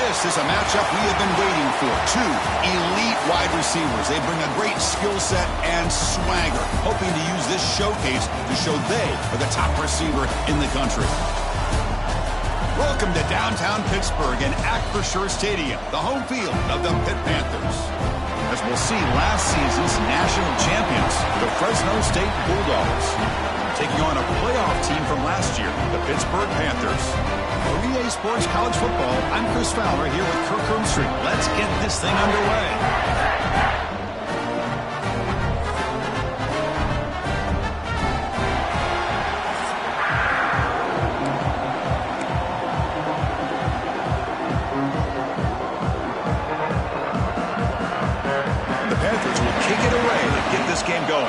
This is a matchup we have been waiting for. Two elite wide receivers. They bring a great skill set and swagger, hoping to use this showcase to show they are the top receiver in the country. Welcome to downtown Pittsburgh and Act for Sure Stadium, the home field of the Pitt Panthers. As we'll see, last season's national champions, the Fresno State Bulldogs, taking on a playoff team from last year, the Pittsburgh Panthers. For EA Sports College Football, I'm Chris Fowler here with Kirk Hermstreet. Let's get this thing underway. Game going.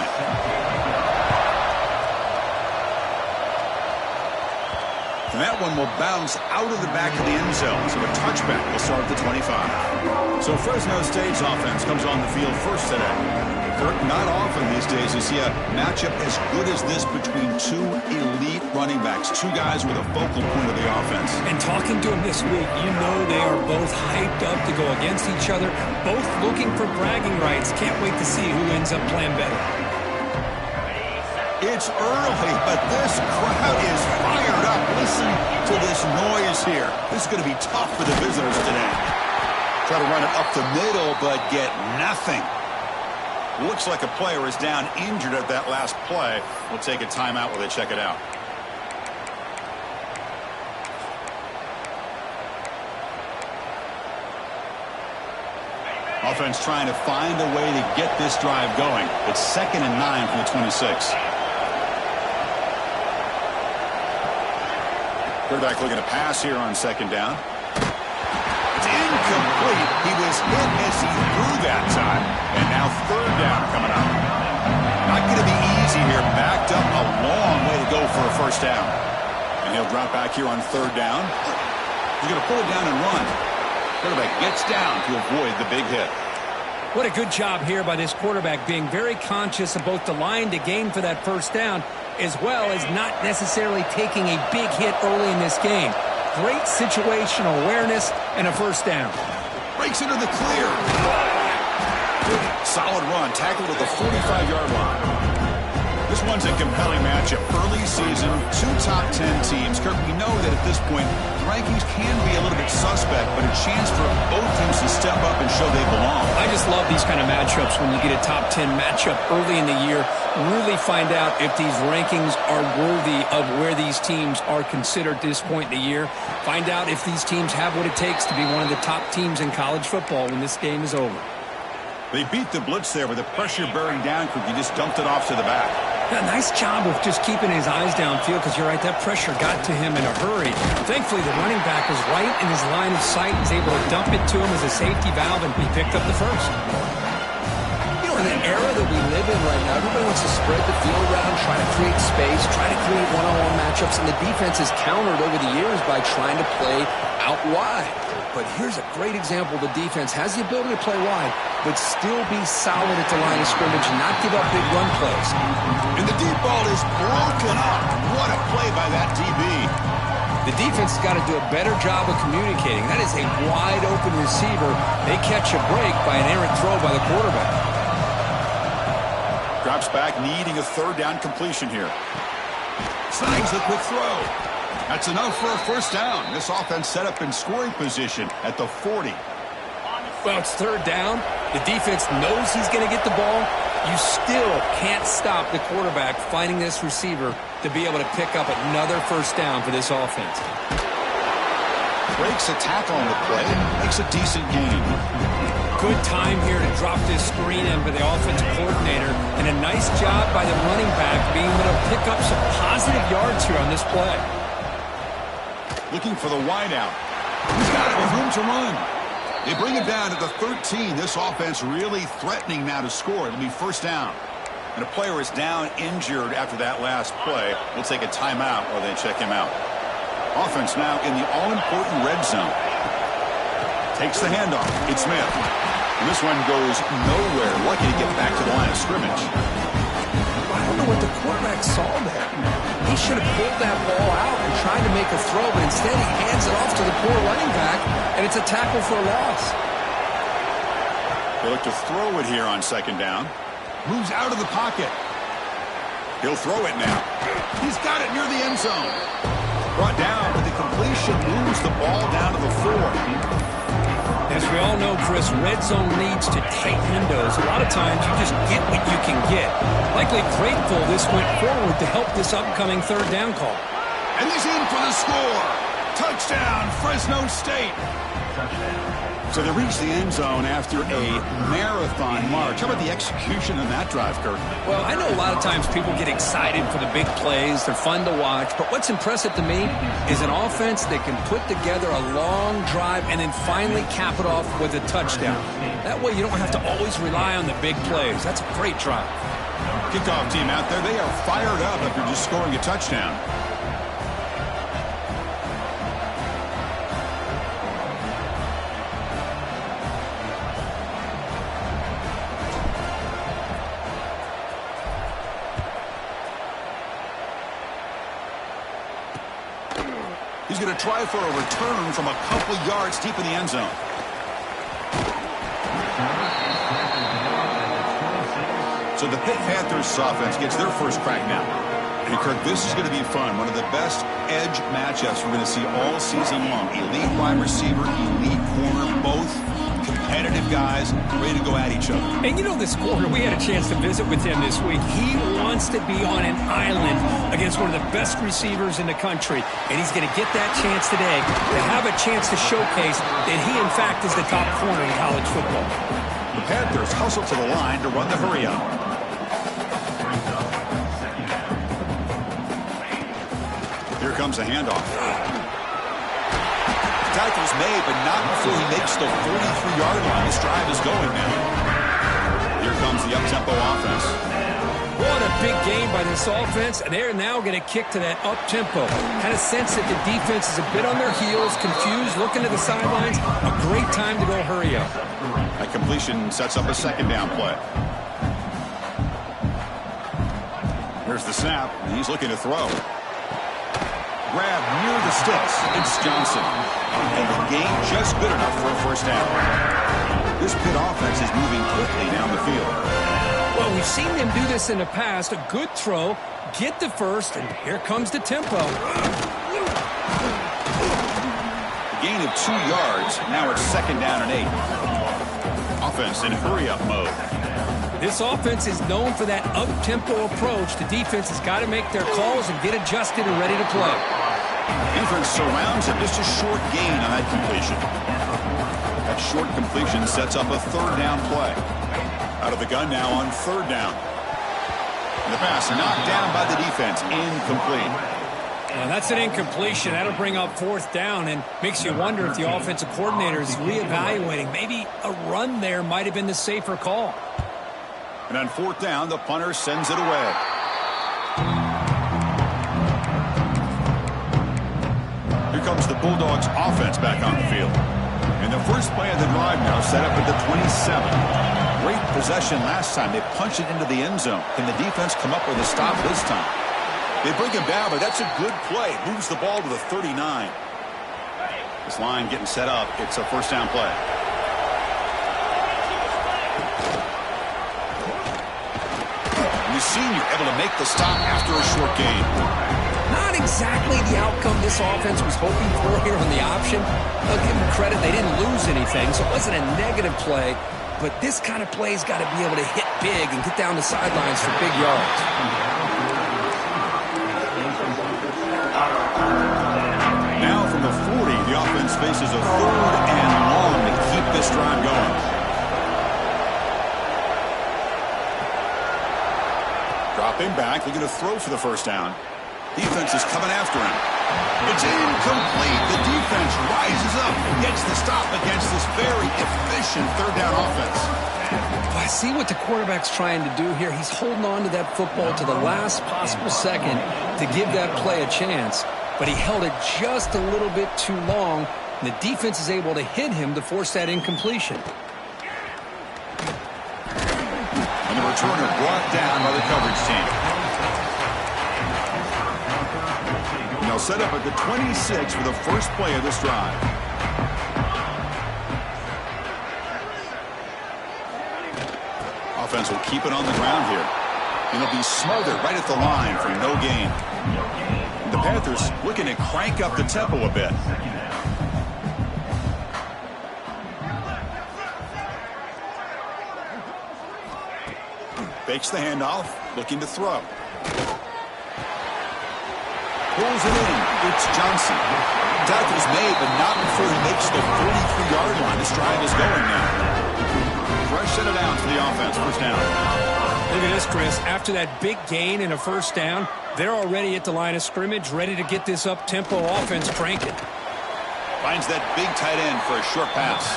And that one will bounce out of the back of the end zone, so a touchback will start at the 25. So Fresno State's offense comes on the field first today. Kirk, not often these days you see a matchup as good as this between two elite running backs, two guys with a focal point of the offense. And talking to them this week, you know they are both hyped up to go against each other, both looking for bragging rights. Can't wait to see who ends up playing better. It's early, but this crowd is fired up. Listen to this noise here. This is going to be tough for the visitors today. Try to run it up the middle, but get nothing. Looks like a player is down injured at that last play. We'll take a timeout while they check it out. Offense trying to find a way to get this drive going. It's 2nd and 9 from the 26. Quarterback looking to pass here on 2nd down. It's incomplete. He was hit as he threw that time. And now 3rd down coming up. Not going to be easy here. Backed up a long way to go for a 1st down. And he'll drop back here on 3rd down. He's going to pull it down and run. Quarterback gets down to avoid the big hit. What a good job here by this quarterback, being very conscious of both the line to gain for that 1st down, as well as not necessarily taking a big hit early in this game. Great situational awareness and a 1st down. Breaks into the clear. Solid run, tackled at the 45-yard line. This one's a compelling matchup. Early season, 2 top 10 teams. Kirk, we know that at this point, rankings can be a little bit suspect, but a chance for both teams to step up and show they belong. I just love these kind of matchups when you get a top 10 matchup early in the year. Really find out if these rankings are worthy of where these teams are considered at this point in the year. Find out if these teams have what it takes to be one of the top teams in college football when this game is over. They beat the blitz there with the pressure bearing down. He just dumped it off to the back. Yeah, nice job of just keeping his eyes downfield, because you're right, that pressure got to him in a hurry. Thankfully, the running back was right in his line of sight, was able to dump it to him as a safety valve, and he picked up the 1st. You know, in the era that we live in right now, everybody wants to spread the field around, try to create space, try to create one-on-one matchups, and the defense has countered over the years by trying to play out wide. But here's a great example. The defense has the ability to play wide, but still be solid at the line of scrimmage and not give up big run plays. And the deep ball is broken up. What a play by that DB. The defense has got to do a better job of communicating. That is a wide-open receiver. They catch a break by an errant throw by the quarterback. Drops back, needing a 3rd down completion here. Snags the quick throw. That's enough for a 1st down. This offense set up in scoring position at the 40. Well, it's 3rd down. The defense knows he's going to get the ball. You still can't stop the quarterback finding this receiver to be able to pick up another 1st down for this offense. Breaks a tackle on the play. Makes a decent gain. Good time here to drop this screen in for the offensive coordinator, and a nice job by the running back being able to pick up some positive yards here on this play. Looking for the wideout. He's got it with room to run. They bring it down to the 13. This offense really threatening now to score. It'll be 1st down. And a player is down injured after that last play. We'll take a timeout while they check him out. Offense now in the all-important red zone. Takes the handoff. It's Smith. And this one goes nowhere. Lucky to get back to the line of scrimmage. I don't know what the quarterback saw there. He should have pulled that ball out and tried to make a throw, but instead he hands it off to the poor running back, and it's a tackle for a loss. They look to throw it here on second down. Moves out of the pocket. He'll throw it now. He's got it near the end zone. Brought down, but the completion moves the ball down to the 4. As we all know, Chris, red zone leads to tight windows. A lot of times you just get what you can get. Likely grateful this went forward to help this upcoming third down call. And he's in for the score. Touchdown, Fresno State. So they reach the end zone after a marathon march. How about the execution on that drive, Kirk? Well, I know a lot of times people get excited for the big plays. They're fun to watch. But what's impressive to me is an offense that can put together a long drive and then finally cap it off with a touchdown. That way you don't have to always rely on the big plays. That's a great drive. Kickoff team out there, they are fired up after just scoring a touchdown. He's going to try for a return from a couple yards deep in the end zone. So the Pitt Panthers offense gets their first crack now. And Kirk, this is going to be fun. One of the best edge matchups we're going to see all season long. Elite wide receiver, elite corner, both competitive guys ready to go at each other. And you know this corner, we had a chance to visit with him this week. He wants to be on an island against one of the best receivers in the country. And he's going to get that chance today to have a chance to showcase that he, in fact, is the top corner in college football. The Panthers hustle to the line to run the hurry-up. Here comes the handoff. Tackle's made, but not before he makes the 43-yard line. This drive is going now. Here comes the up-tempo offense. What a big game by this offense, and they're now going to kick to that up-tempo. Kind of sense that the defense is a bit on their heels, confused, looking to the sidelines. A great time to go hurry up. That completion sets up a second down play. Here's the snap, and he's looking to throw. Grab near the sticks. It's Johnson. And the game just good enough for a first down. This Pitt offense is moving quickly down the field. Well, we've seen them do this in the past. A good throw, get the first, and here comes the tempo. A gain of 2 yards. Now it's second down and 8. Offense in hurry-up mode. This offense is known for that up-tempo approach. The defense has got to make their calls and get adjusted and ready to play. Defense surrounds him. Just a short gain on that completion. That short completion sets up a third down play. Out of the gun now on third down. And the pass knocked down by the defense. Incomplete. Well, that's an incompletion. That'll bring up fourth down and makes you wonder if the offensive coordinator is reevaluating. Maybe a run there might have been the safer call. And on fourth down, the punter sends it away. Here comes the Bulldogs offense back on the field. And the first play of the drive now set up at the 27. Great possession last time. They punched it into the end zone. Can the defense come up with a stop this time? They bring him down, but that's a good play. Moves the ball to the 39. This line getting set up. It's a first down play. The senior able to make the stop after a short gain. Not exactly the outcome this offense was hoping for here on the option. I'll give them credit. They didn't lose anything, so it wasn't a negative play. But this kind of play's got to be able to hit big and get down the sidelines for big yards. Now from the 40, the offense faces a third and long to keep this drive going. Dropping back, looking to throw for the first down. Defense is coming after him. It's incomplete. The defense rises up, gets the stop against this very efficient third down offense. I see what the quarterback's trying to do here. He's holding on to that football to the last possible second to give that play a chance. But he held it just a little bit too long, and the defense is able to hit him to force that incompletion. And the returner brought down by the coverage team. They'll set up at the 26 for the first play of this drive. Offense will keep it on the ground here. And it'll be smothered right at the line for no gain. The Panthers looking to crank up the tempo a bit. Fakes the handoff, looking to throw. Pulls it in. It's Johnson. Tackle's made, but not before he makes the 43-yard line. This drive is going now. Fresh set of downs for the offense. First down. Look at this, Chris. After that big gain and a first down, they're already at the line of scrimmage, ready to get this up-tempo offense cranking. Finds that big tight end for a short pass.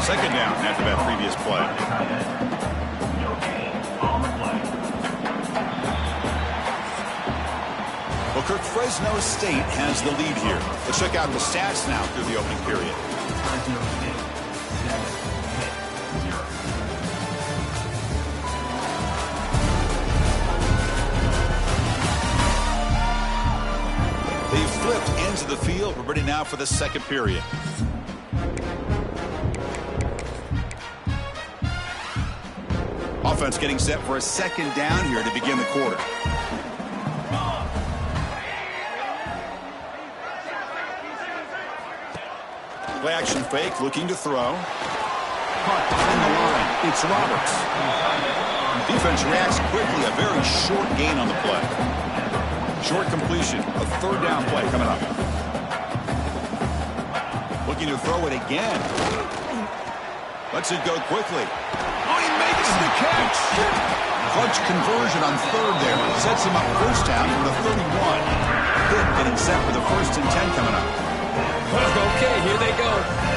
Second down after that previous play. Well, Kirk, Fresno State has the lead here. Let's check out the stats now through the opening period. They flipped into the field. We're ready now for the second period. Offense getting set for a second down here to begin the quarter. Play action fake, looking to throw. Caught behind the line. It's Roberts. Defense reacts quickly. A very short gain on the play. Short completion. A third down play coming up. Looking to throw it again. Lets it go quickly. Oh, he makes the catch. Clutch conversion on third there. Sets him up first down from the 31. Good getting set for the 1st and 10 coming up. Okay, here they go.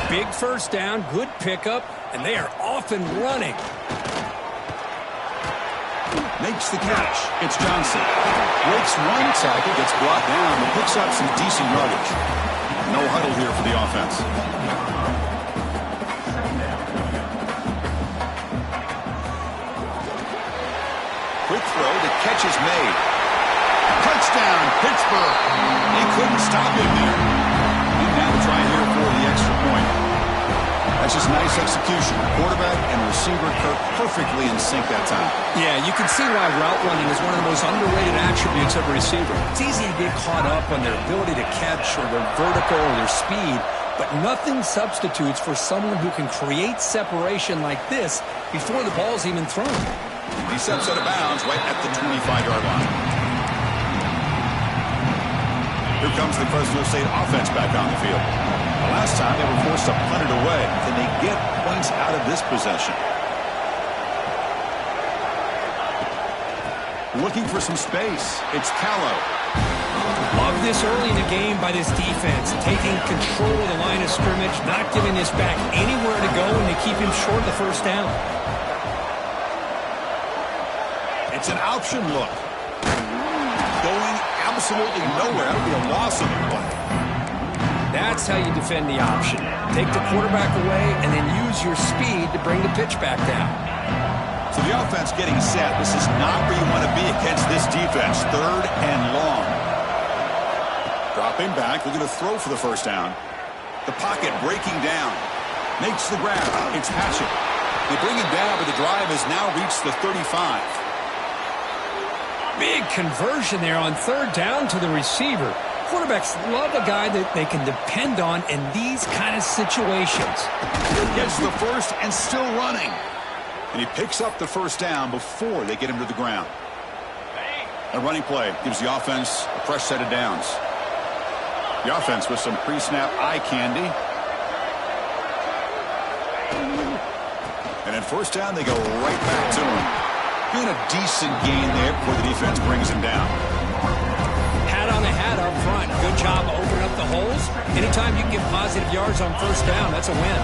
Big first down, good pickup, and they are off and running. Makes the catch. It's Johnson. Breaks one tackle, gets brought down, and picks up some decent yardage. No huddle here for the offense. Quick throw, the catch is made. Touchdown, Pittsburgh. He couldn't stop him there. Now to try here for the extra point. That's just nice execution. Quarterback and receiver Kirk perfectly in sync that time. Yeah, you can see why route running is one of the most underrated attributes of a receiver. It's easy to get caught up on their ability to catch or their vertical or their speed, but nothing substitutes for someone who can create separation like this before the ball's even thrown. He steps out of bounds right at the 25-yard line. Here comes the Fresno State offense back on the field. The last time they were forced to punt it away. Can they get points out of this possession? Looking for some space. It's Callow. Love this early in the game by this defense. Taking control of the line of scrimmage, not giving this back anywhere to go, and they keep him short of the first down. It's an option look. Going absolutely nowhere. That'll be a loss of the play. That's how you defend the option. Take the quarterback away and then use your speed to bring the pitch back down. So the offense getting set. This is not where you want to be against this defense. Third and long. Dropping back, looking to throw for the first down. The pocket breaking down. Makes the grab. It's Patchett. They bring him down, but the drive has now reached the 35. Big conversion there on third down to the receiver. Quarterbacks love a guy that they can depend on in these kind of situations. Gets the first and still running. And he picks up the first down before they get him to the ground. A running play gives the offense a fresh set of downs. The offense with some pre-snap eye candy. And at first down, they go right back to him. Doing a decent gain there before the defense brings him down. Hat on the hat up front. Good job opening up the holes. Anytime you can get positive yards on first down, that's a win.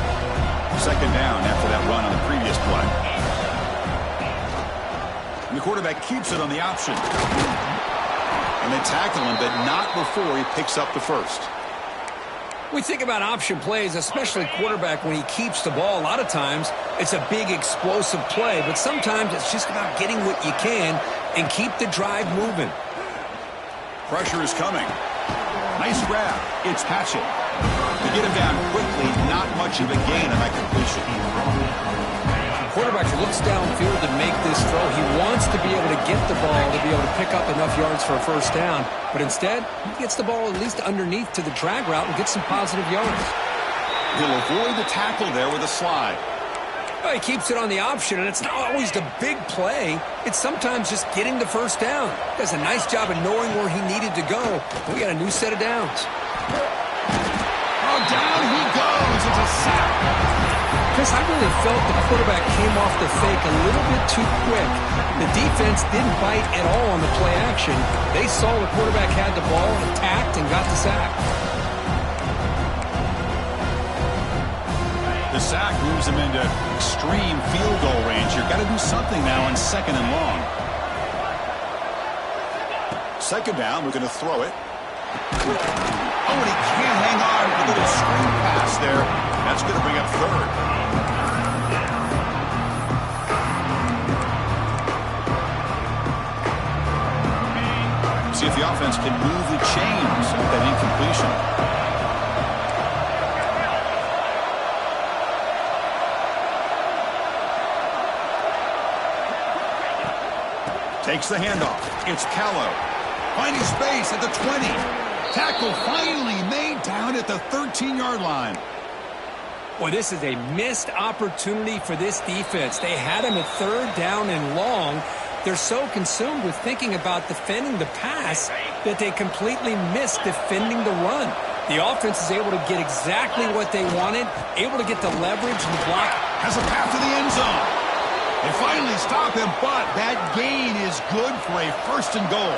Second down after that run on the previous play. And the quarterback keeps it on the option. And they tackle him, but not before he picks up the first. We think about option plays, especially quarterback when he keeps the ball. A lot of times, it's a big explosive play, but sometimes it's just about getting what you can and keep the drive moving. Pressure is coming. Nice grab. It's Hatchet. To get him down quickly, not much of a gain on that completion. Quarterback looks downfield to make this throw. He wants to be able to get the ball to be able to pick up enough yards for a first down. But instead, he gets the ball at least underneath to the drag route and gets some positive yards. He'll avoid the tackle there with a slide. Well, he keeps it on the option, and it's not always the big play. It's sometimes just getting the first down. He does a nice job of knowing where he needed to go. We got a new set of downs. Oh, down he goes. It's a sack. Chris, I really felt the quarterback came off the fake a little bit too quick. The defense didn't bite at all on the play action. They saw the quarterback had the ball, attacked, and got the sack. The sack moves him into extreme field goal range. You've got to do something now on 2nd and long. 2nd down, we're going to throw it. Oh, and he can't hang on. A little screen pass there. That's going to bring up 3rd. See if the offense can move the chains with that incompletion. Takes the handoff. It's Callow. Finding space at the 20. Tackle finally made down at the 13-yard line. Boy, this is a missed opportunity for this defense. They had him at 3rd down and long. They're so consumed with thinking about defending the pass that they completely miss defending the run. The offense is able to get exactly what they wanted, able to get the leverage and the block. Has a path to the end zone. They finally stop him, but that gain is good for a 1st and goal.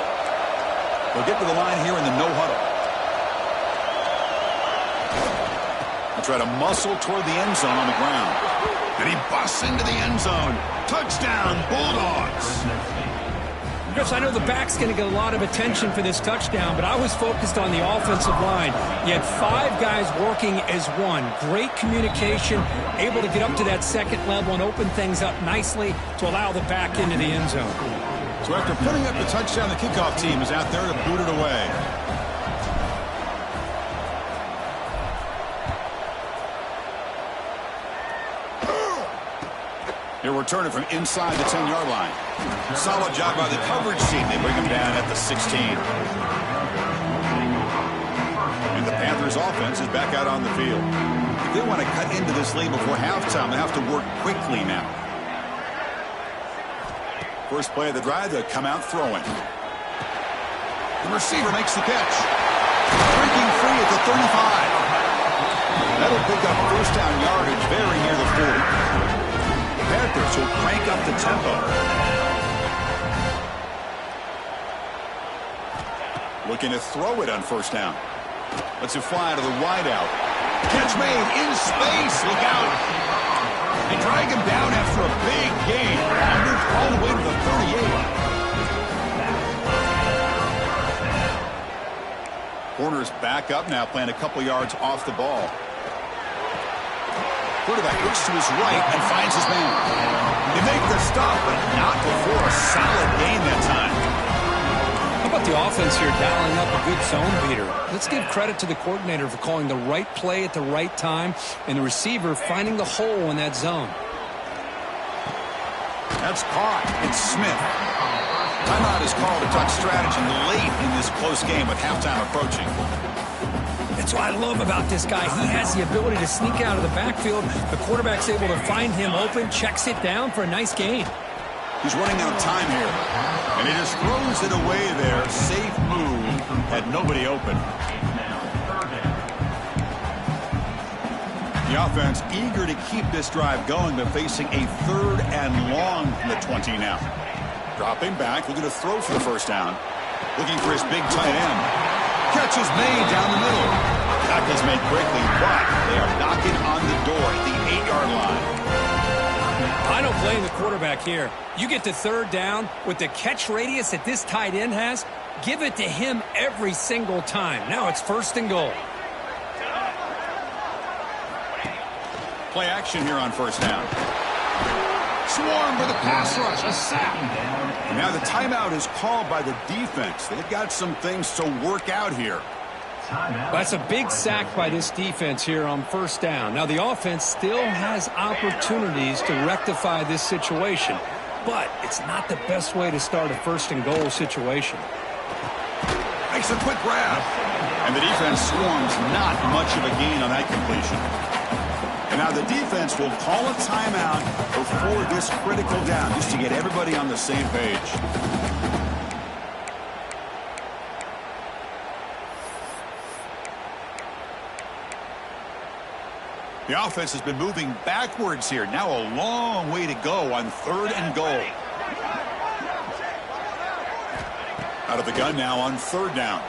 They'll get to the line here in the no huddle. They'll try to muscle toward the end zone on the ground. And he busts into the end zone. Touchdown, Bulldogs. Chris, I know the back's going to get a lot of attention for this touchdown, but I was focused on the offensive line. You had 5 guys working as one. Great communication, able to get up to that 2nd level and open things up nicely to allow the back into the end zone. So after putting up the touchdown, the kickoff team is out there to boot it away. He'll return it from inside the 10-yard line. Solid job by the coverage team. They bring him down at the 16. And the Panthers offense is back out on the field. If they want to cut into this lead before halftime, they have to work quickly now. First play of the drive, they'll come out throwing. The receiver makes the catch. Breaking free at the 35. That'll pick up 1st down yardage very near the 40. Panthers will crank up the tempo. Looking to throw it on 1st down. Lets it fly to the wideout. Catch made in space. Look out. They drag him down after a big gain. Moved all the way to the 38. Corners back up now, playing a couple yards off the ball. Quarterback looks to his right and finds his man. They make the stop, but not before a solid gain that time. How about the offense here dialing up a good zone beater? Let's give credit to the coordinator for calling the right play at the right time and the receiver finding the hole in that zone. That's caught. It's Smith. Timeout is called to talk strategy late in this close game with halftime approaching. That's what I love about this guy. He has the ability to sneak out of the backfield. The quarterback's able to find him open, checks it down for a nice gain. He's running out of time here. And he just throws it away there. Safe move. Had nobody open. The offense eager to keep this drive going, but facing a 3rd and long from the 20 now. Dropping back, looking to throw for the 1st down. Looking for his big tight end. Catch is made down the middle. Tackle's made quickly, but they are knocking on the door at the 8-yard line. I don't blame the quarterback here. You get to 3rd down with the catch radius that this tight end has, give it to him every single time. Now it's 1st and goal. Play action here on 1st down. Swarm for the pass rush, a sack. And now the timeout is called by the defense. They've got some things to work out here. That's a big sack by this defense here on first down. Now, the offense still has opportunities to rectify this situation, but it's not the best way to start a first-and-goal situation. Makes a quick grab. And the defense swarms not much of a gain on that completion. And now the defense will call a timeout before this critical down, just to get everybody on the same page. The offense has been moving backwards here. Now a long way to go on 3rd and goal. Out of the gun now on 3rd down.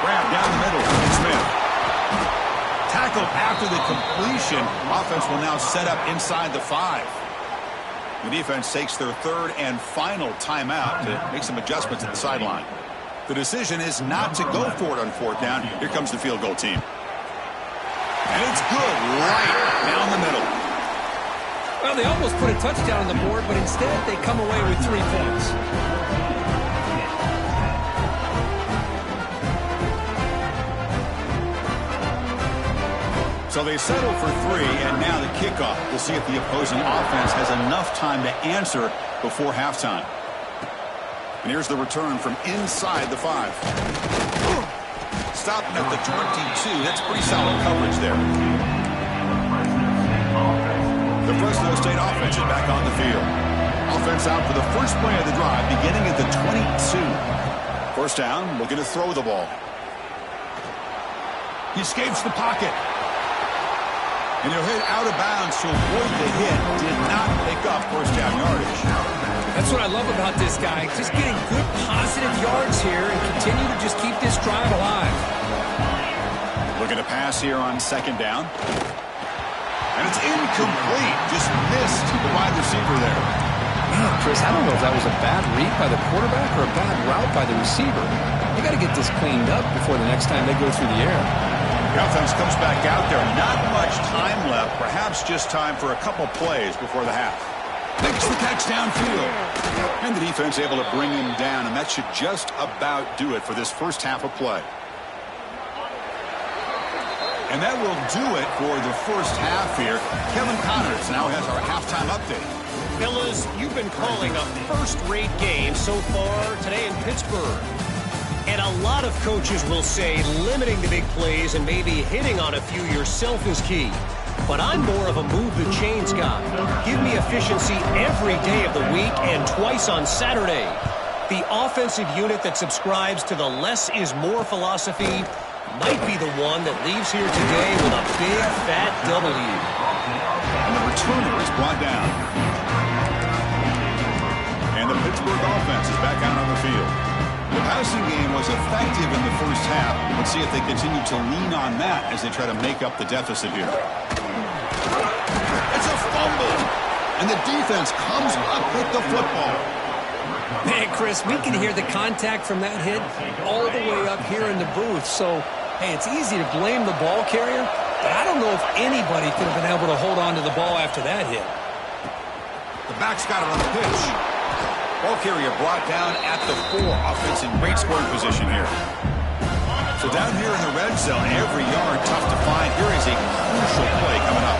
Grab down the middle. Smith. Tackle after the completion. Offense will now set up inside the 5. The defense takes their 3rd and final timeout to make some adjustments at the sideline. The decision is not to go for it on 4th down. Here comes the field goal team. And it's good right down the middle. Well, they almost put a touchdown on the board, but instead they come away with 3 points. So they settle for 3, and now the kickoff to see if the opposing offense has enough time to answer before halftime. And here's the return from inside the 5. Stopped at the 22. That's pretty solid coverage there. The Fresno State offense is back on the field. Offense out for the first play of the drive, beginning at the 22. First down, looking to throw the ball. He escapes the pocket. And he'll hit out of bounds to avoid the hit. Did not pick up first down yardage. That's what I love about this guy. Just getting good positive yards here and continue to just keep this drive alive. Looking to pass here on 2nd down. And it's incomplete. Just missed the wide receiver there. Man, Chris, I don't know if that was a bad read by the quarterback or a bad route by the receiver. You got to get this cleaned up before the next time they go through the air. The offense comes back out there. Not much time left. Perhaps just time for a couple plays before the half. Makes the catch downfield. And the defense able to bring him down, and that should just about do it for this first half of play. And that will do it for the first half here. Kevin Connors now has our halftime update. Fellas, you've been calling a first-rate game so far today in Pittsburgh. And a lot of coaches will say limiting the big plays and maybe hitting on a few yourself is key. But I'm more of a move-the-chains guy. Give me efficiency every day of the week and twice on Saturday. The offensive unit that subscribes to the less is more philosophy might be the one that leaves here today with a big, fat W. And the returner is brought down. And the Pittsburgh offense is back out on the field. The passing game was effective in the first half. Let's see if they continue to lean on that as they try to make up the deficit here. It's a fumble. And the defense comes up with the football. Man, Chris, we can hear the contact from that hit all the way up here in the booth. So, hey, it's easy to blame the ball carrier, but I don't know if anybody could have been able to hold on to the ball after that hit. The back's got it on the pitch. Ball carrier brought down at the 4. Offense in great scoring position here. So down here in the red zone, every yard tough to find. Here is a crucial play coming up.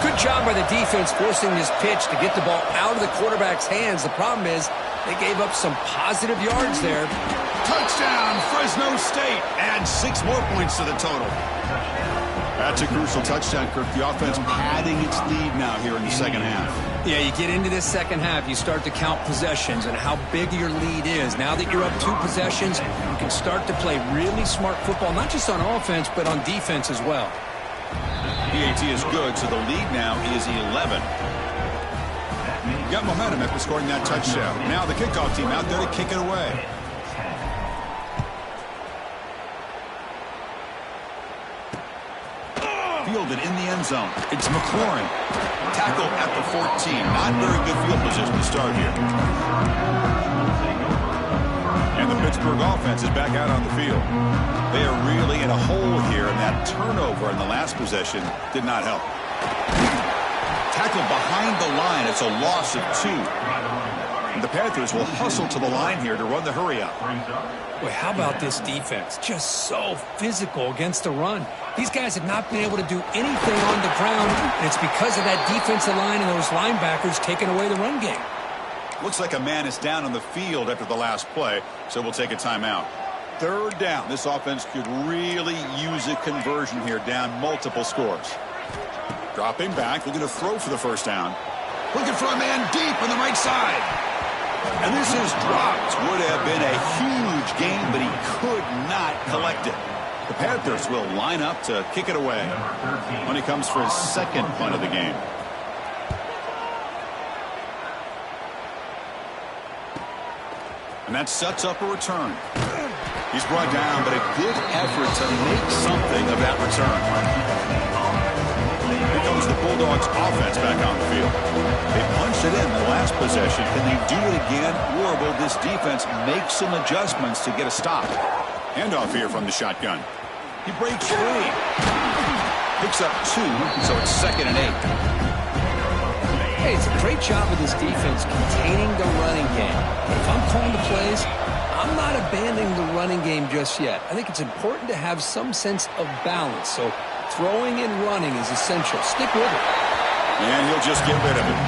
Good job by the defense forcing this pitch to get the ball out of the quarterback's hands. The problem is they gave up some positive yards there. Touchdown, Fresno State. Add 6 more points to the total. That's a crucial touchdown, Kirk. The offense padding its lead now here in the second half. Yeah, you get into this second half, you start to count possessions and how big your lead is. Now that you're up 2 possessions, you can start to play really smart football, not just on offense, but on defense as well. PAT is good, so the lead now is 11. Got momentum after scoring that touchdown. Now the kickoff team out there to kick it away. Fielded in the end zone. It's McLaurin. Tackle at the 14. Not very good field position to start here. And the Pittsburgh offense is back out on the field. They are really in a hole here, and that turnover in the last possession did not help. Tackle behind the line. It's a loss of 2. The Panthers will hustle to the line here to run the hurry up. Boy, how about this defense? Just so physical against the run. These guys have not been able to do anything on the ground, and it's because of that defensive line and those linebackers taking away the run game. Looks like a man is down on the field after the last play, so we'll take a timeout. Third down. This offense could really use a conversion here, down multiple scores. Dropping back, looking to throw for the first down. Looking for a man deep on the right side. And this is dropped. Would have been a huge gain, but he could not collect it. The Panthers will line up to kick it away when he comes for his second punt of the game. And that sets up a return. He's brought down, but a good effort to make something of that return. Here comes the Bulldogs offense back on the field. They punched it in the last possession. Can they do it again, or will this defense make some adjustments to get a stop? Handoff here from the shotgun. He breaks free. Picks up 2, so it's 2nd and 8. Hey, it's a great job of this defense containing the running game. But if I'm calling the plays, I'm not abandoning the running game just yet. I think it's important to have some sense of balance. So throwing and running is essential. Stick with it. And he'll just get rid of it.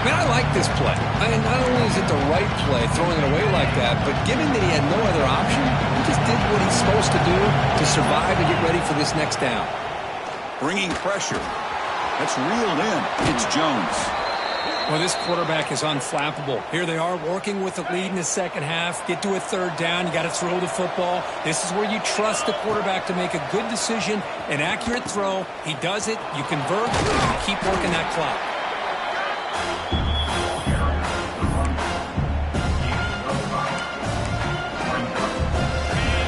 Man, I like this play. I mean, not only is it the right play, throwing it away like that, but given that he had no other option, he just did what he's supposed to do to survive and get ready for this next down. Bringing pressure. That's reeled in. It's Jones. Well, this quarterback is unflappable. Here they are working with the lead in the second half. Get to a third down. You got to throw the football. This is where you trust the quarterback to make a good decision, an accurate throw. He does it. You convert. You keep working that clock.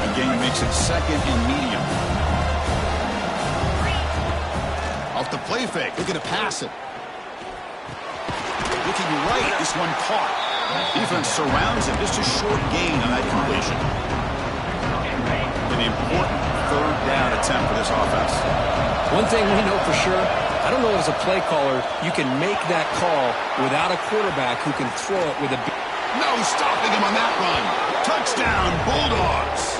The game makes it 2nd and medium. Off the play fake. Looking to pass it. Looking right, this one caught. Defense surrounds him. Just a short gain on that completion. An important third down attempt for this offense. One thing we know for sure, I don't know as a play caller, you can make that call without a quarterback who can throw it with a... No stopping him on that run. Touchdown, Bulldogs.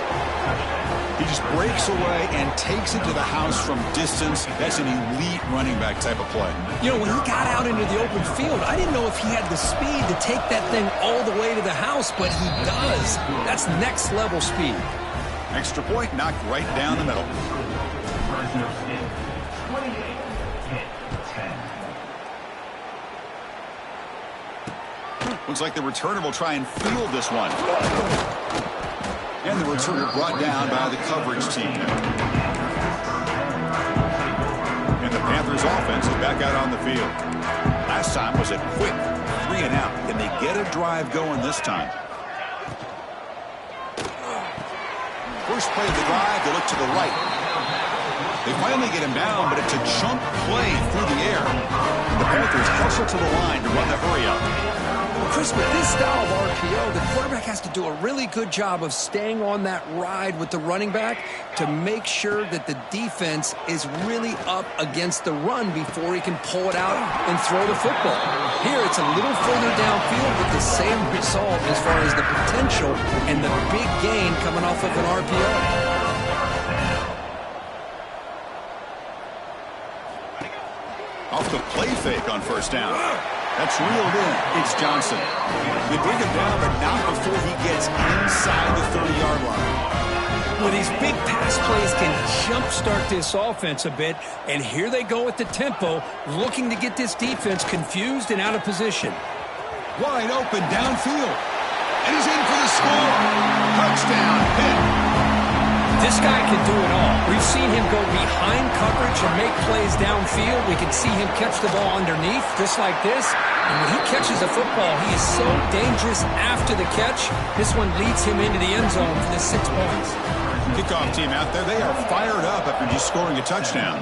He just breaks away and takes it to the house from distance. That's an elite running back type of play. You know, when he got out into the open field, I didn't know if he had the speed to take that thing all the way to the house, but he does. That's next level speed. Extra point knocked right down the middle. Looks like the returner will try and field this one. And the returner brought down by the coverage team. And the Panthers offense is back out on the field. Last time was a quick 3 and out. Can they get a drive going this time? First play of the drive, they look to the right. They finally get him down, but it's a jump play through the air. The Panthers hustle to the line to run the hurry up. Chris, with this style of RPO, the quarterback has to do a really good job of staying on that ride with the running back to make sure that the defense is really up against the run before he can pull it out and throw the football. Here, it's a little further downfield with the same result as far as the potential and the big gain coming off of an RPO. Off the play fake on first down. That's reeled in. It's Johnson. They bring him down, but not before he gets inside the 30-yard line. Well, these big pass plays can jumpstart this offense a bit, and here they go at the tempo, looking to get this defense confused and out of position. Wide open downfield. And he's in for the score. Touchdown, Pitt. This guy can do it all. We've seen him go behind coverage and make plays downfield. We can see him catch the ball underneath, just like this. And when he catches a football, he is so dangerous after the catch. This one leads him into the end zone for the 6 points. Kickoff team out there, they are fired up after just scoring a touchdown.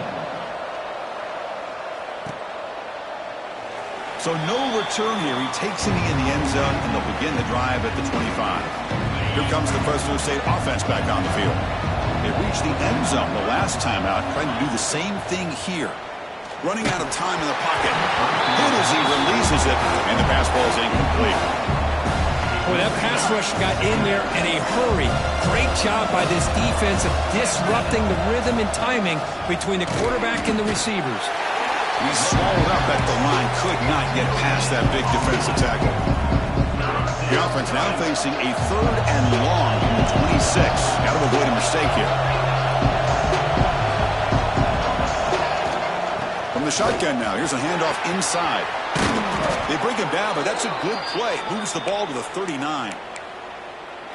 So no return here. He takes it in the end zone, and they'll begin the drive at the 25. Here comes the Fresno State offense back on the field. They reached the end zone the last time out, trying to do the same thing here. Running out of time in the pocket. Good as he releases it, and the pass ball is incomplete. Boy, that pass rush got in there in a hurry. Great job by this defense of disrupting the rhythm and timing between the quarterback and the receivers. He's swallowed up at the line. Could not get past that big defensive tackle. The offense now facing a 3rd and long from the 26. Got to avoid a mistake here. From the shotgun now, here's a handoff inside. They bring him down, but that's a good play. Moves the ball to the 39.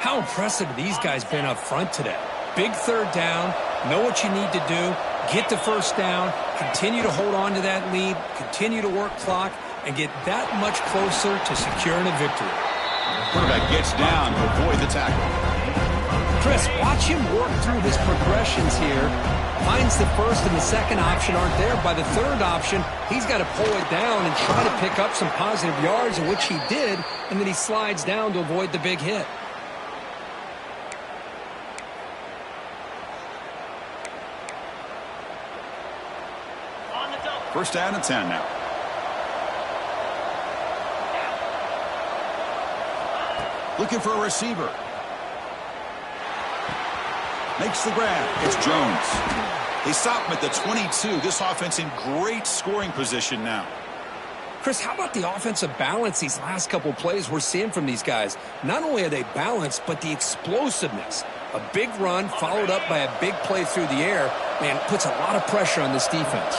How impressive have these guys been up front today? Big 3rd down, know what you need to do, get the 1st down, continue to hold on to that lead, continue to work clock, and get that much closer to securing a victory. Quarterback gets down to avoid the tackle. Chris, watch him work through his progressions here. Finds the 1st and the 2nd option aren't there. By the 3rd option, he's got to pull it down and try to pick up some positive yards, in which he did, and then he slides down to avoid the big hit. First down and 10 now. Looking for a receiver. Makes the grab. It's Jones. They stop him at the 22. This offense in great scoring position now. Chris, how about the offensive balance these last couple plays we're seeing from these guys? Not only are they balanced, but the explosiveness. A big run followed up by a big play through the air, man, puts a lot of pressure on this defense.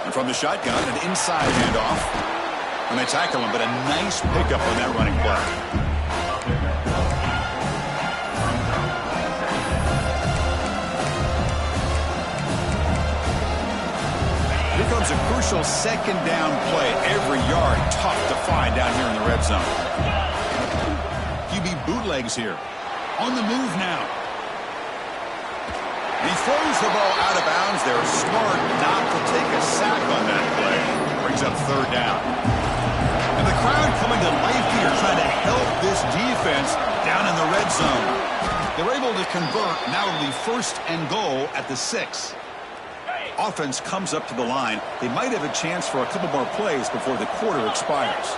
And from the shotgun, an inside handoff. And they tackle him, but a nice pickup on that running play. Here comes a crucial 2nd down play. Every yard tough to find down here in the red zone. QB bootlegs here. On the move now. He throws the ball out of bounds there. Smart not to take a sack on that play. Brings up 3rd down. And the crowd coming to life here, trying to help this defense down in the red zone. They're able to convert. Now it'll be 1st and goal at the 6. Offense comes up to the line. They might have a chance for a couple more plays before the quarter expires.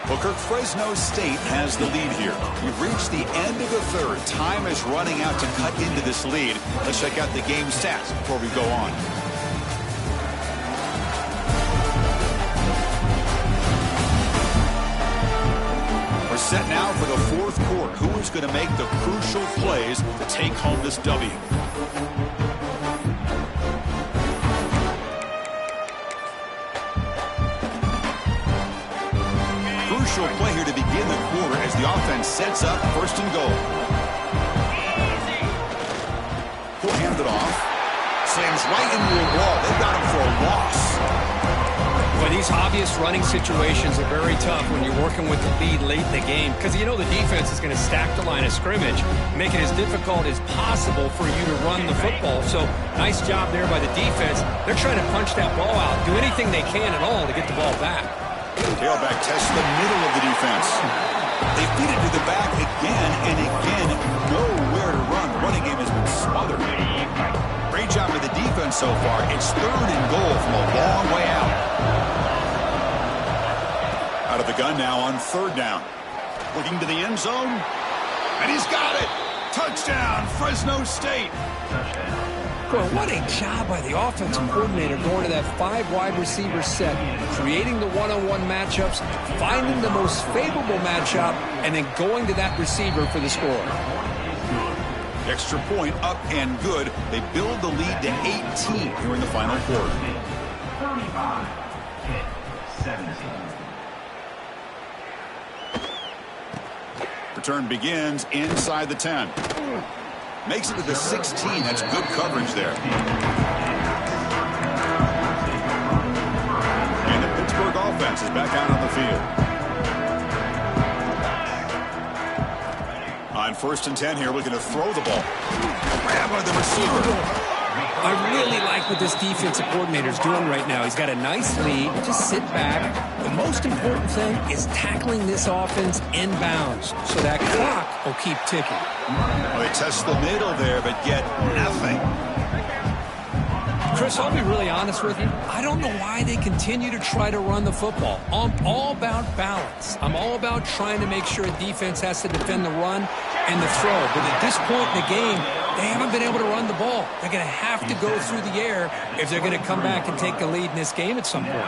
Booker, Fresno State has the lead here. We've reached the end of the 3rd. Time is running out to cut into this lead. Let's check out the game stats before we go on. We're set now for the 4th quarter. Who is going to make the crucial plays to take home this W? Crucial play here to begin the quarter as the offense sets up 1st and goal. He'll hand it off. Slams right into a wall. They've got him for a loss. Boy, these obvious running situations are very tough when you're working with the lead late in the game, because you know the defense is going to stack the line of scrimmage, make it as difficult as possible for you to run the football. So nice job there by the defense. They're trying to punch that ball out, do anything they can at all to get the ball back. Tailback tests the middle of the defense. They feed it to the back again and again. Nowhere to run. The running game has been smothered. Great job of the defense so far. It's 3rd and goal from a long way out. Out of the gun now on 3rd down. Looking to the end zone. And he's got it. Touchdown, Fresno State. Well, what a job by the offensive coordinator going to that 5 wide receiver set, creating the one-on-one matchups, finding the most favorable matchup, and then going to that receiver for the score. Extra point up and good. They build the lead to 18 here in the final quarter. 35-17. Return begins inside the 10. Makes it to the 16. That's good coverage there. And the Pittsburgh offense is back out on the field. On 1st and 10 here, looking to throw the ball. Grab by the receiver. I really like what this defensive coordinator is doing right now. He's got a nice lead. Just sit back. The most important thing is tackling this offense inbounds so that clock will keep ticking. Well, they test the middle there, but get nothing. Chris, Chris, I'll be really honest with you. I don't know why they continue to try to run the football. I'm all about balance. I'm all about trying to make sure a defense has to defend the run and the throw. But at this point in the game, they haven't been able to run the ball. They're going to have to go through the air if they're going to come back and take the lead in this game at some point.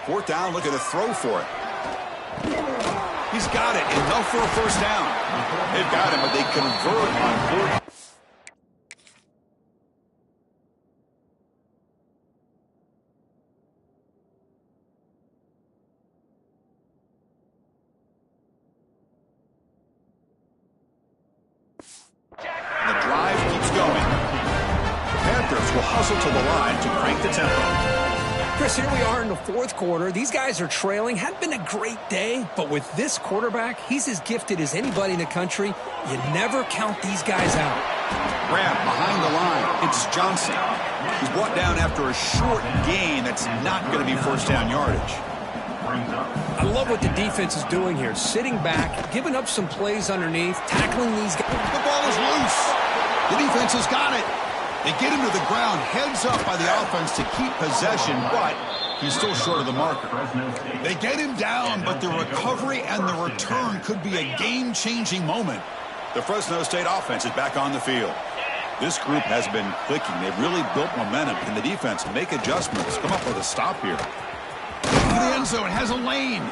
Fourth down, looking to throw for it. He's got it. Enough for a first down. They've got him, but they convert on fourth. The drive keeps going. The Panthers will hustle to the line to crank the tempo. Chris, here we are in the fourth quarter. These guys are trailing. Had been a great day, but with this quarterback, he's as gifted as anybody in the country. You never count these guys out. Grab behind the line. It's Johnson. He's brought down after a short gain that's not going to be first down yardage. I love what the defense is doing here. Sitting back, giving up some plays underneath, tackling these guys. The ball is loose. The defense has got it. They get him to the ground, heads up by the offense to keep possession, but he's still short of the marker. They get him down, but the recovery and the return could be a game-changing moment. The Fresno State offense is back on the field. This group has been clicking. They've really built momentum. Can the defense make adjustments? Come up with a stop here. To the end zone, has a lane.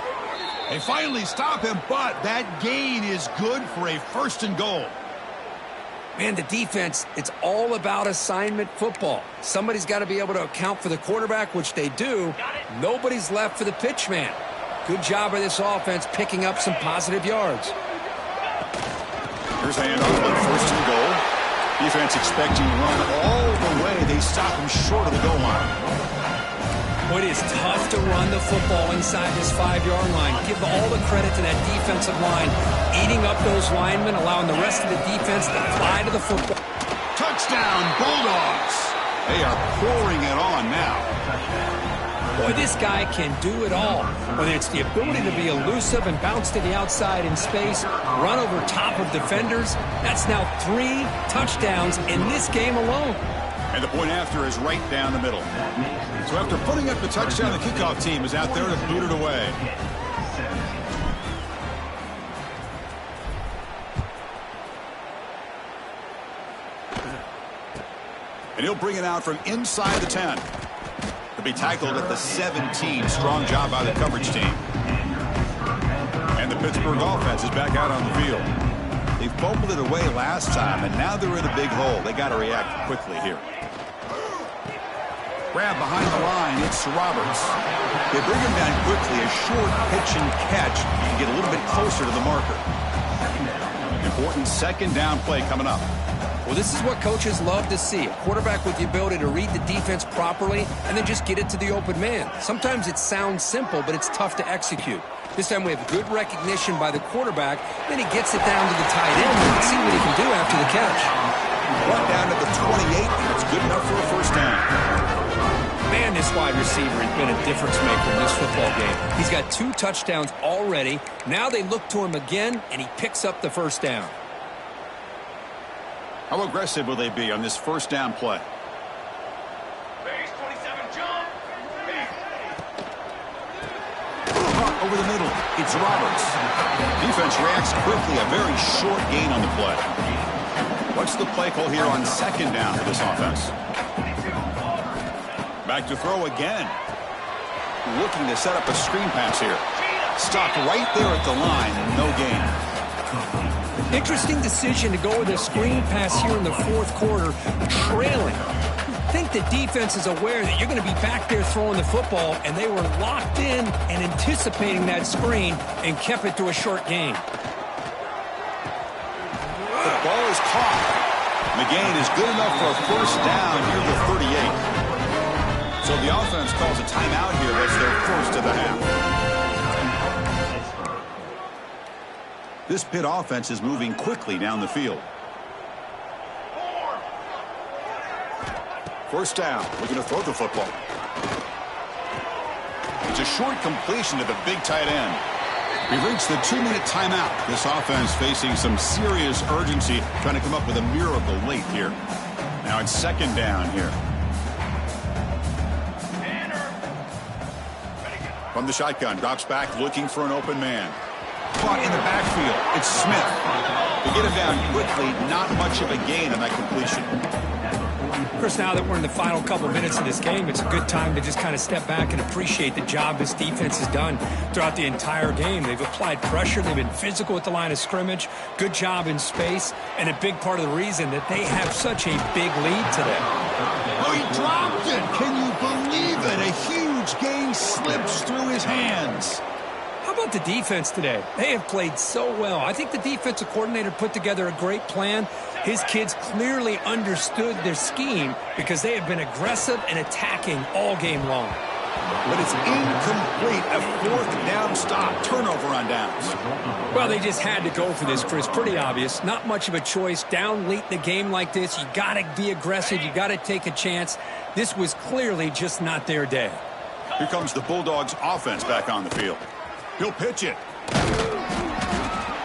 They finally stop him, but that gain is good for a first and goal. Man, the defense, it's all about assignment football. Somebody's got to be able to account for the quarterback, which they do. Nobody's left for the pitch man. Good job by this offense picking up some positive yards. Here's a handoff on first and goal. Defense expecting to run all the way. They stop him short of the goal line. It is tough to run the football inside this 5-yard line. Give all the credit to that defensive line, eating up those linemen, allowing the rest of the defense to fly to the football. Touchdown, Bulldogs. They are pouring it on now. Boy, this guy can do it all. Whether it's the ability to be elusive and bounce to the outside in space, run over top of defenders, that's now 3 touchdowns in this game alone. And the point after is right down the middle. So after putting up the touchdown, the kickoff team is out there to boot it away. And he'll bring it out from inside the 10. He'll be tackled at the 17. Strong job by the coverage team. And the Pittsburgh offense is back out on the field. They fumbled it away last time, and now they're in a big hole. They got to react quickly here. Grab behind the line. It's Roberts. They bring him down quickly. A short pitch and catch to get a little bit closer to the marker. Important second down play coming up. Well, this is what coaches love to see. A quarterback with the ability to read the defense properly and then just get it to the open man. Sometimes it sounds simple, but it's tough to execute. This time we have good recognition by the quarterback. Then he gets it down to the tight end. Let's see what he can do after the catch. Brought down to the 28, and it's good enough for a first down. Man, this wide receiver has been a difference maker in this football game. He's got 2 touchdowns already. Now they look to him again, and he picks up the first down. How aggressive will they be on this first down play? Base 27, jump. Over the middle, it's Roberts. Defense reacts quickly, a very short gain on the play. What's the play call here on second down for this offense? Back to throw again. Looking to set up a screen pass here. Stopped right there at the line, no gain. Interesting decision to go with a screen pass here in the fourth quarter, trailing. I think the defense is aware that you're going to be back there throwing the football, and they were locked in and anticipating that screen and kept it to a short gain. The ball is caught. The gain is good enough for a first down near the 38. So the offense calls a timeout here. That's their first of the half. This Pitt offense is moving quickly down the field. First down, looking to throw the football. It's a short completion to the big tight end. We've reached the 2-minute timeout. This offense facing some serious urgency, trying to come up with a miracle late here. Now it's second down here. From the shotgun, drops back, looking for an open man. Caught in the backfield. It's Smith. To get him down quickly, not much of a gain on that completion. Of course, now that we're in the final couple minutes of this game, it's a good time to just kind of step back and appreciate the job this defense has done throughout the entire game. They've applied pressure. They've been physical at the line of scrimmage. Good job in space. And a big part of the reason that they have such a big lead today. Oh, he dropped it. Can you believe it? A huge gain slips through his hands. How about the defense today? They have played so well. I think the defensive coordinator put together a great plan. His kids clearly understood their scheme because they have been aggressive and attacking all game long. But it's incomplete. A fourth down stop. Turnover on downs. Well, they just had to go for this, Chris. Pretty obvious. Not much of a choice. Down late in the game like this, you got to be aggressive. You got to take a chance. This was clearly just not their day. Here comes the Bulldogs offense back on the field. He'll pitch it.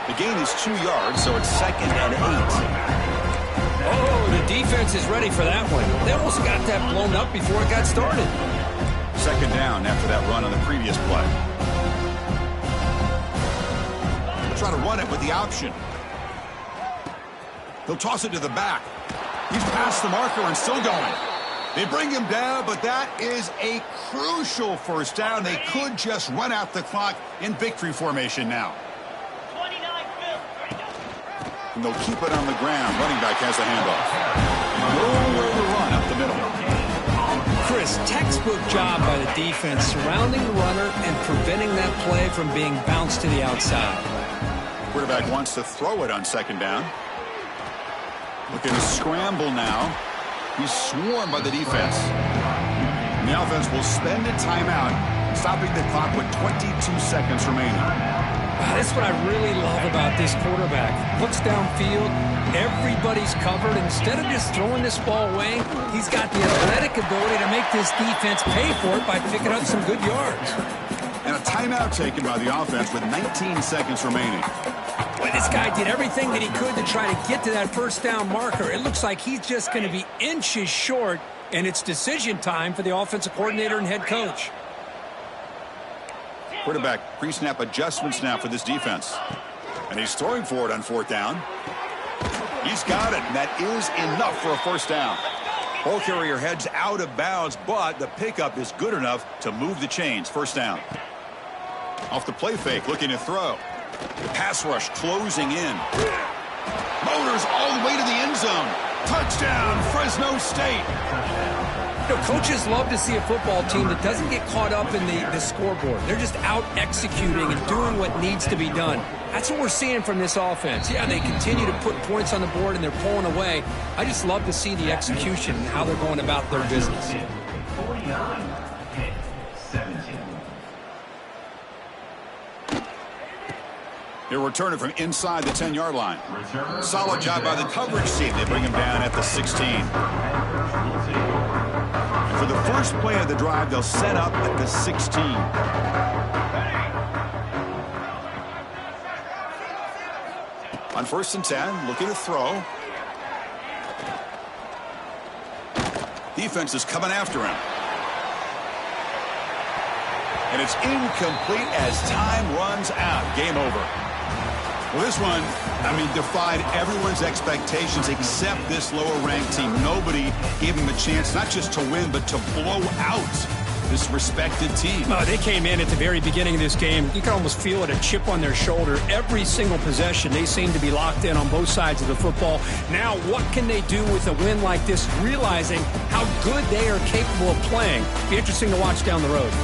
The gain is 2 yards, so it's 2nd and 8. Oh, the defense is ready for that one. They almost got that blown up before it got started. 2nd down after that run on the previous play. He'll try to run it with the option. He'll toss it to the back. He's past the marker and still going. They bring him down, but that is a crucial first down. They could just run out the clock in victory formation now. And they'll keep it on the ground. Running back has the handoff. Nowhere to run up the middle. Chris, textbook job by the defense surrounding the runner and preventing that play from being bounced to the outside. Quarterback wants to throw it on 2nd down. Looking to scramble now. He's swarmed by the defense. And the offense will spend a timeout, stopping the clock with 22 seconds remaining. Wow, that's what I really love about this quarterback. Looks downfield, everybody's covered. Instead of just throwing this ball away, he's got the athletic ability to make this defense pay for it by picking up some good yards. And a timeout taken by the offense with 19 seconds remaining. Boy, this guy did everything that he could to try to get to that first down marker. It looks like he's just going to be inches short, and it's decision time for the offensive coordinator and head coach. Quarterback pre-snap adjustments now for this defense. And he's throwing for it on 4th down. He's got it, and that is enough for a first down. Ball carrier heads out of bounds, but the pickup is good enough to move the chains. First down. Off the play fake, looking to throw. The pass rush closing in. Motors all the way to the end zone. Touchdown, Fresno State. You know, coaches love to see a football team that doesn't get caught up in the scoreboard. They're just out executing and doing what needs to be done. That's what we're seeing from this offense. Yeah, they continue to put points on the board and they're pulling away. I just love to see the execution and how they're going about their business. 49-17. He'll return it from inside the 10-yard line. Solid job by the coverage team. They bring him down at the 16. And for the first play of the drive, they'll set up at the 16. On 1st and 10, looking to throw. Defense is coming after him. And it's incomplete as time runs out. Game over. Well, this one, defied everyone's expectations except this lower-ranked team. Nobody gave them a chance not just to win, but to blow out this respected team. They came in at the very beginning of this game. You can almost feel it, a chip on their shoulder. Every single possession, they seem to be locked in on both sides of the football. Now, what can they do with a win like this, realizing how good they are capable of playing? Be interesting to watch down the road.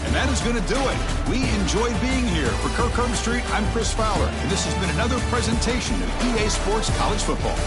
And that is going to do it. We enjoyed being here. For Kirk Street, I'm Chris Fowler, and this has been another presentation of EA Sports College Football.